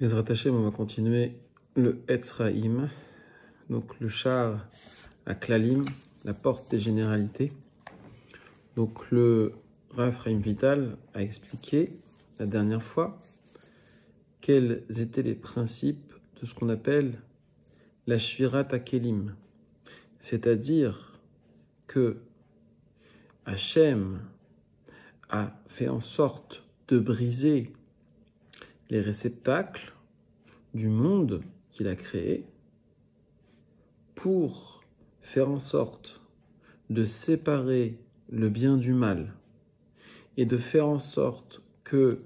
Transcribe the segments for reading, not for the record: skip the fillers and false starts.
Ezrat Hashem, on va continuer le Etzraïm, donc le char à Klalim, la porte des généralités. Donc le Rav Chaim Vital a expliqué la dernière fois quels étaient les principes de ce qu'on appelle la Shvirat HaKelim, c'est-à-dire que Hachem a fait en sorte de briser les réceptacles du monde qu'il a créé pour faire en sorte de séparer le bien du mal et de faire en sorte que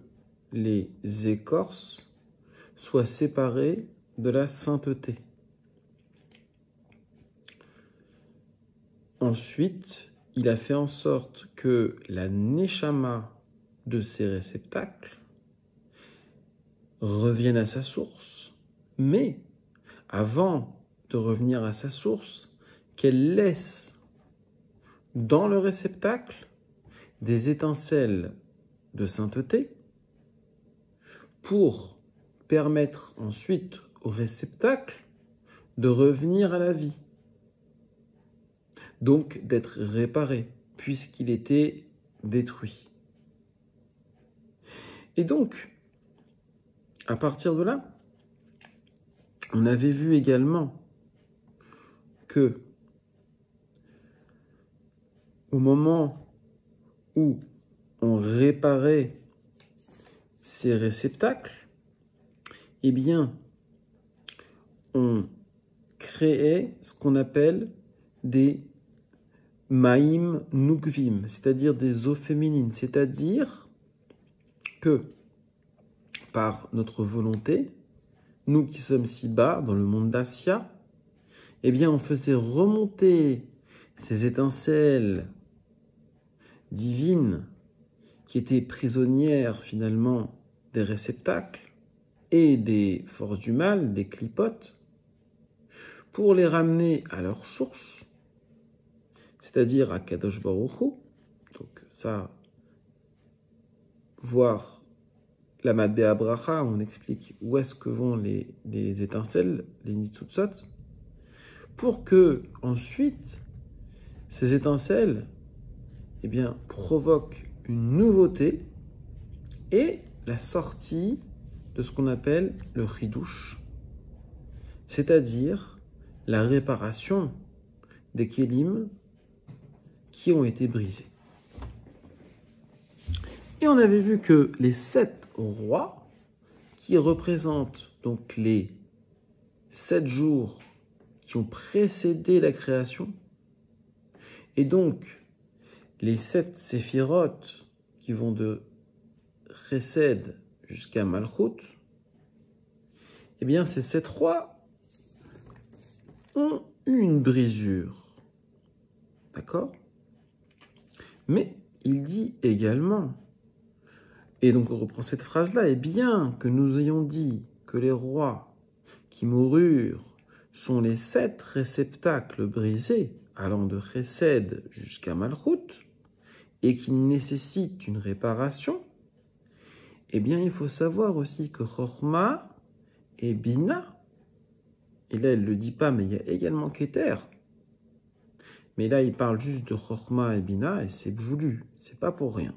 les écorces soient séparées de la sainteté. Ensuite, il a fait en sorte que la neshama de ces réceptacles revienne à sa source, mais avant de revenir à sa source, qu'elle laisse dans le réceptacle des étincelles de sainteté pour permettre ensuite au réceptacle de revenir à la vie, donc d'être réparé, puisqu'il était détruit. Et donc, à partir de là, on avait vu également que au moment où on réparait ces réceptacles, eh bien, on créait ce qu'on appelle des maïm nukvim, c'est-à-dire des eaux féminines, c'est-à-dire que par notre volonté, nous qui sommes si bas dans le monde d'Assia, eh bien, on faisait remonter ces étincelles divines qui étaient prisonnières finalement des réceptacles et des forces du mal, des clipotes, pour les ramener à leur source, c'est-à-dire à Kadosh Baruch Hu. Donc ça, voir la Matbea Bracha, on explique où est-ce que vont les étincelles, les nitzutzot, pour que ensuite ces étincelles eh bien, provoquent une nouveauté et la sortie de ce qu'on appelle le chidouche, c'est-à-dire la réparation des kélim qui ont été brisés. Et on avait vu que les 7 rois, qui représentent donc les 7 jours qui ont précédé la création, et donc les 7 séphirotes qui vont de Chesed jusqu'à Malchut, eh bien ces 7 rois ont eu une brisure. D'accord ? Mais il dit également, et donc on reprend cette phrase-là, et bien que nous ayons dit que les rois qui moururent sont les 7 réceptacles brisés, allant de Chesed jusqu'à Malchut, et qui nécessitent une réparation, eh bien il faut savoir aussi que Chochma et Bina, et là elle ne le dit pas, mais il y a également Keter, mais là il parle juste de Chochma et Bina, et c'est voulu, c'est pas pour rien.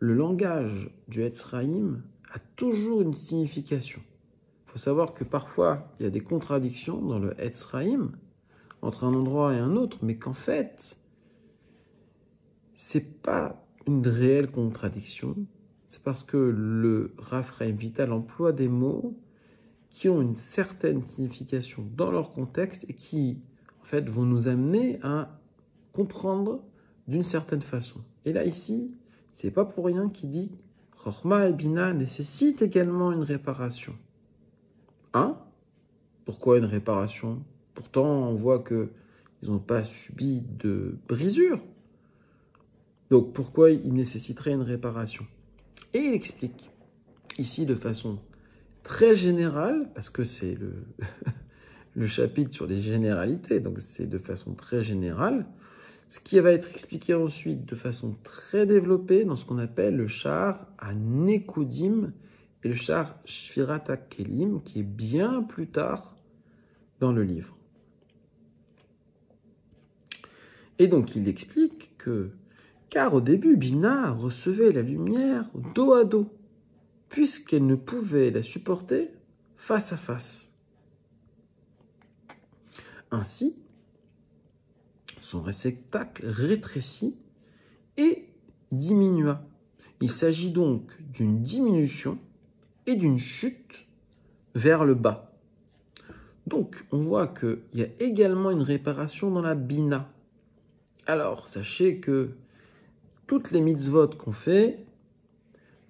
Le langage du Etzraïm a toujours une signification. Il faut savoir que parfois, il y a des contradictions dans le Etzraïm entre un endroit et un autre, mais qu'en fait, c'est pas une réelle contradiction. C'est parce que le Rav Chaim Vital emploie des mots qui ont une certaine signification dans leur contexte et qui, en fait, vont nous amener à comprendre d'une certaine façon. Et là, ici, c'est pas pour rien qu'il dit Chochma et Bina nécessitent également une réparation. Hein ? Pourquoi une réparation ? Pourtant, on voit qu'ils n'ont pas subi de brisure. Donc, pourquoi ils nécessiteraient une réparation ? Et il explique, ici de façon très générale, parce que c'est le chapitre sur les généralités, donc c'est de façon très générale, ce qui va être expliqué ensuite de façon très développée dans ce qu'on appelle le char à Nekudim et le Shar Shvirat HaKelim, qui est bien plus tard dans le livre. Et donc, il explique que, car au début, Bina recevait la lumière dos à dos, puisqu'elle ne pouvait la supporter face à face. Ainsi, son réceptacle rétrécit et diminua. Il s'agit donc d'une diminution et d'une chute vers le bas. Donc, on voit qu'il y a également une réparation dans la Bina. Alors, sachez que toutes les mitzvot qu'on fait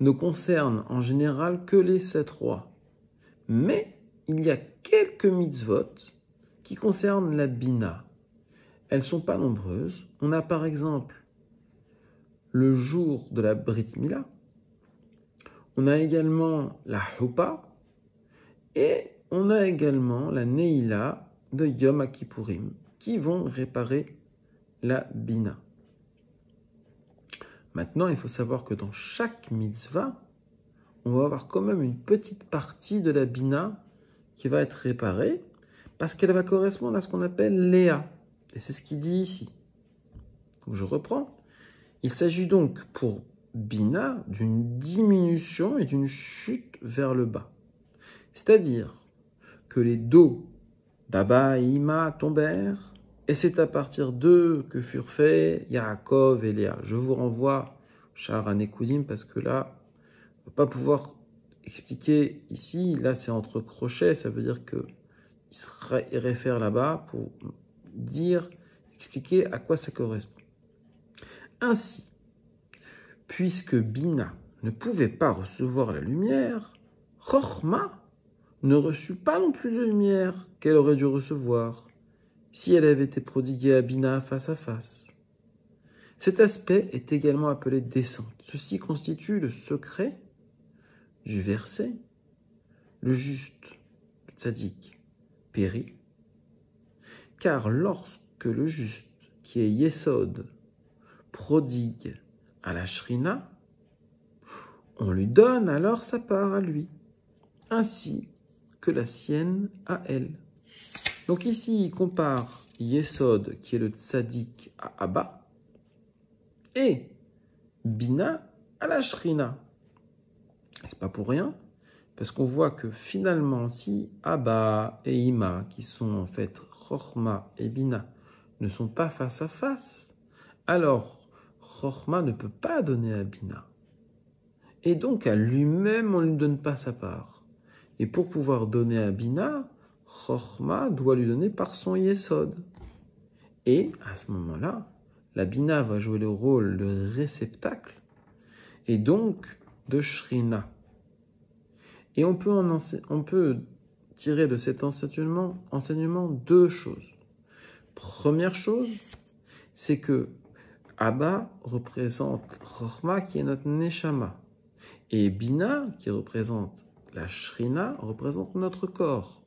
ne concernent en général que les 7 rois. Mais il y a quelques mitzvot qui concernent la Bina. Elles ne sont pas nombreuses. On a par exemple le jour de la Brit Mila. On a également la Huppah. Et on a également la Neila de Yom Kippourim qui vont réparer la Bina. Maintenant, il faut savoir que dans chaque mitzvah, on va avoir quand même une petite partie de la Bina qui va être réparée parce qu'elle va correspondre à ce qu'on appelle Léa. Et c'est ce qu'il dit ici. Donc je reprends. Il s'agit donc pour Bina d'une diminution et d'une chute vers le bas. C'est-à-dire que les dos d'Abba et Ima tombèrent, et c'est à partir d'eux que furent faits Yaakov et Léa. Je vous renvoie au Sha'ar HaNekudim parce que là, on ne va pas pouvoir expliquer ici. Là, c'est entre crochets, ça veut dire qu'il réfère là-bas pour dire, expliquer à quoi ça correspond. Ainsi, puisque Bina ne pouvait pas recevoir la lumière, Chochma ne reçut pas non plus la lumière qu'elle aurait dû recevoir si elle avait été prodiguée à Bina face à face. Cet aspect est également appelé descente. Ceci constitue le secret du verset. Le juste, le tzaddik, périt, car lorsque le juste, qui est Yesod, prodigue à la Shrina, on lui donne alors sa part à lui, ainsi que la sienne à elle. Donc ici, il compare Yesod, qui est le tzaddik, à Abba, et Bina à la Shrina. Et c'est pas pour rien, parce qu'on voit que finalement, si Abba et Ima, qui sont en fait Chochma et Bina, ne sont pas face à face, alors Chochma ne peut pas donner à Bina. Et donc à lui-même, on ne lui donne pas sa part. Et pour pouvoir donner à Bina, Chochma doit lui donner par son Yesod. Et à ce moment-là, la Bina va jouer le rôle de réceptacle et donc de Shrina. Et on peut tirer de cet enseignement deux choses. Première chose, c'est que Abba représente Chochma qui est notre Neshama. Et Bina, qui représente la Shrina, représente notre corps.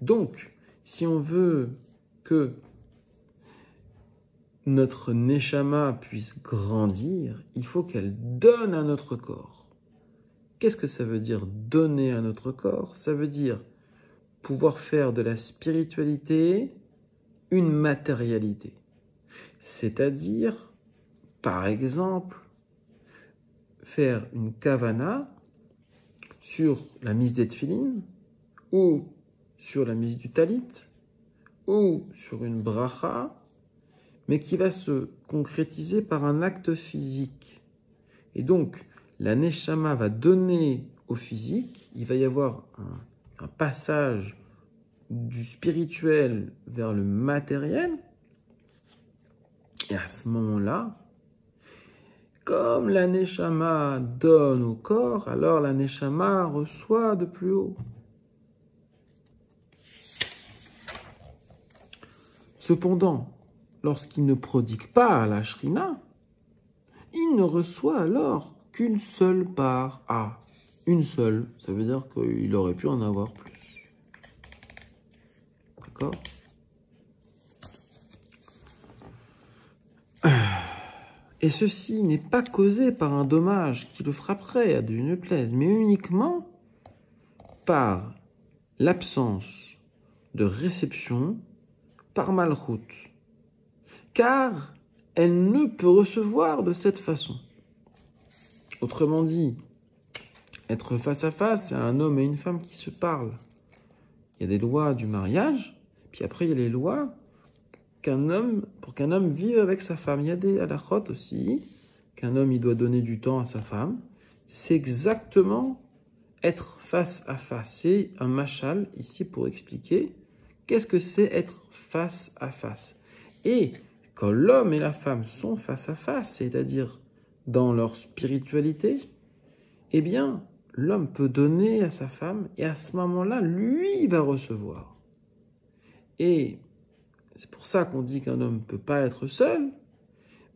Donc, si on veut que notre Neshama puisse grandir, il faut qu'elle donne à notre corps. Qu'est-ce que ça veut dire donner à notre corps? Ça veut dire pouvoir faire de la spiritualité une matérialité. C'est-à-dire, par exemple, faire une kavana sur la mise des tefilines, ou sur la mise du talit, ou sur une bracha, mais qui va se concrétiser par un acte physique. Et donc, la neshama va donner au physique, il va y avoir un passage du spirituel vers le matériel, et à ce moment-là, comme la neshama donne au corps, alors la neshama reçoit de plus haut. Cependant, lorsqu'il ne prodigue pas à la Shrina, il ne reçoit alors qu'une seule part. Ah, une seule, ça veut dire qu'il aurait pu en avoir plus. D'accord ? Et ceci n'est pas causé par un dommage qui le frapperait à d'une plaise, mais uniquement par l'absence de réception par Malchut, car elle ne peut recevoir de cette façon. Autrement dit, être face à face, c'est un homme et une femme qui se parlent. Il y a des lois du mariage, puis après il y a les lois pour qu'un homme vive avec sa femme. Il y a des halachot aussi, qu'un homme il doit donner du temps à sa femme. C'est exactement être face à face. C'est un machal ici pour expliquer qu'est-ce que c'est être face à face. Et quand l'homme et la femme sont face à face, c'est-à-dire dans leur spiritualité, eh bien, l'homme peut donner à sa femme et à ce moment-là, lui va recevoir. Et c'est pour ça qu'on dit qu'un homme ne peut pas être seul,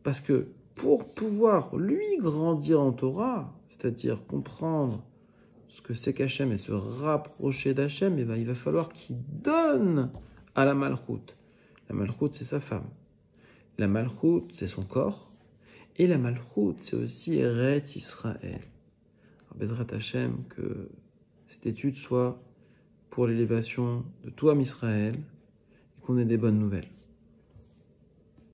parce que pour pouvoir, lui, grandir en Torah, c'est-à-dire comprendre ce que c'est qu'Hachem et se rapprocher d'Hachem, eh bien, il va falloir qu'il donne à la Malchut. La Malchut, c'est sa femme. La Malchut, c'est son corps. Et la Malchut, c'est aussi Eretz Israël. Bezrat Hachem, que cette étude soit pour l'élévation de tout Am Israël et qu'on ait des bonnes nouvelles.